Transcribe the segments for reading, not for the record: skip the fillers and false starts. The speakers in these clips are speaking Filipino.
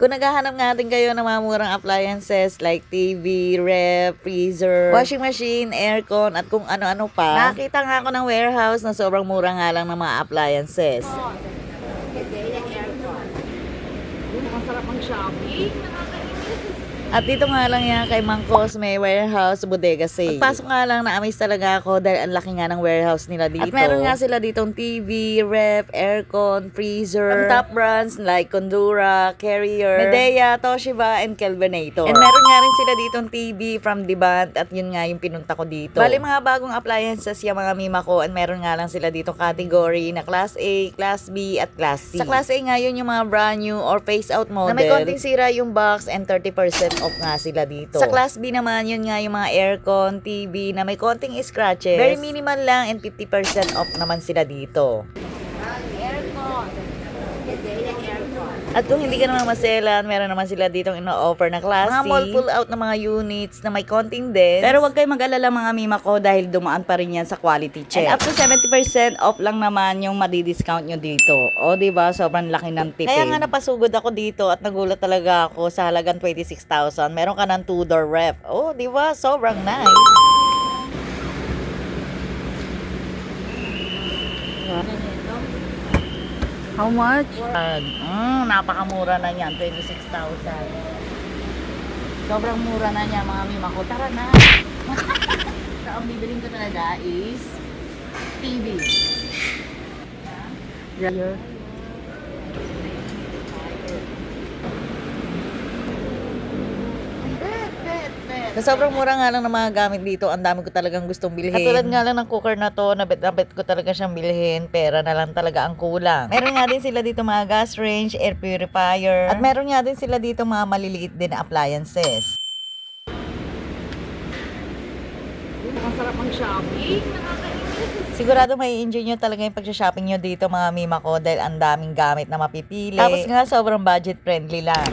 Kung naghahanap nga din kayo ng mga murang appliances like TV, ref, freezer, washing machine, aircon, at kung ano-ano pa, nakita nga ako ng warehouse na sobrang mura nga lang ng mga appliances. Masarap ang shopping. At dito nga lang yan kay Mang Cosme Warehouse Bodega Sale. Pagpasok nga lang, na-amaze talaga ako dahil ang laki nga ng warehouse nila dito. At meron nga sila ditong TV, ref, aircon, freezer, top brands like Condura, Carrier, Medea, Toshiba, and Kelvinator. And meron nga rin sila ditong TV from Diband at yun nga yung pinunta ko dito. Bali mga bagong appliances yung mga mima ko, and meron nga lang sila ditong category na Class A, Class B, at Class C. Sa Class A nga yun yung mga brand new or phase out model na may konting sira yung box and 30% off nga sila dito. Sa Class B naman, yun nga yung mga aircon, TV na may konting scratches. Very minimal lang and 50% off naman sila dito. Aircon. At kung hindi ka naman maselan, meron naman sila ditong ino-offer na Class C. Mga mall pull out na mga units na may konting dents. Pero wag kayo mag-alala mga mima ko dahil dumaan pa rin yan sa quality check. And up to 70% off lang naman yung madi-discount nyo dito. O diba, sobrang laki ng tipid. Kaya nga napasugod ako dito at nagulat talaga ako sa halagang 26,000. Meron ka ng 2-door ref. O diba, sobrang nice. How much? Napakamura na yan, 26,000. Sobrang mura na niya mga mima ko. Tara na! So, ang bibiling ko talaga is TV. Yeah. Sa sobrang mura nga lang ng mga gamit dito, ang dami ko talagang gustong bilhin. Katulad nga lang ng cooker na to, nabet ko talaga siyang bilhin. Pera na lang talaga ang kulang. Meron nga din sila dito mga gas range, air purifier. At meron nga din sila dito mga maliliit din na appliances. Masarap ang shopping. Sigurado may enjoy nyo talaga yung pag-shopping nyo dito mga mima ko dahil ang daming gamit na mapipili. Tapos nga sobrang budget friendly lang.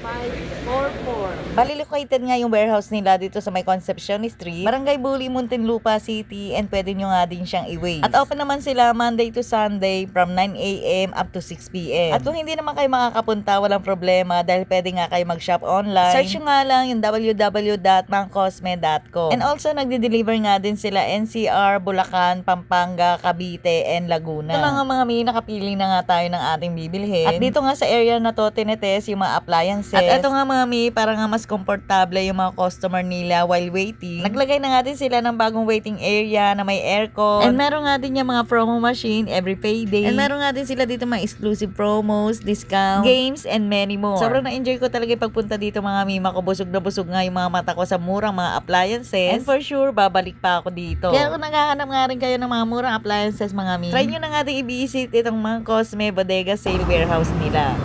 544. Bali located nga yung warehouse nila dito sa may Concepcion Street, Barangay Buli, Muntinlupa City, and pwede nyo nga din siyang i-waste. At open naman sila Monday to Sunday from 9 a.m. up to 6 p.m. At kung hindi naman kayo makakapunta, walang problema dahil pwede nga kayo mag-shop online. Search nyo nga lang yung www.mangcosme.com. And also nagde-deliver nga din sila NCR, Bulacan, Pampanga, Cavite, and Laguna. Ito na nga mga may nakapili na nga tayo ng ating bibilhin. At dito nga sa area na to, tinetest yung mga appliances. At ito nga mga may, para nga mas komportable yung mga customer nila while waiting. Naglagay na nga din sila ng bagong waiting area na may aircon. And meron nga din yung mga promo machine every payday. And meron nga din sila dito mga exclusive promos, discount, games, and many more. Sobrang na-enjoy ko talaga yung pagpunta dito mga mima ko. Busog na busog nga yung mga mata ko sa murang mga appliances. And for sure, babalik pa ako dito. Kaya kung naghahanap nga rin kayo ng mga murang appliances mga mimi, try nyo na nga din i-visit itong mga Cosme Bodega Sale Warehouse nila.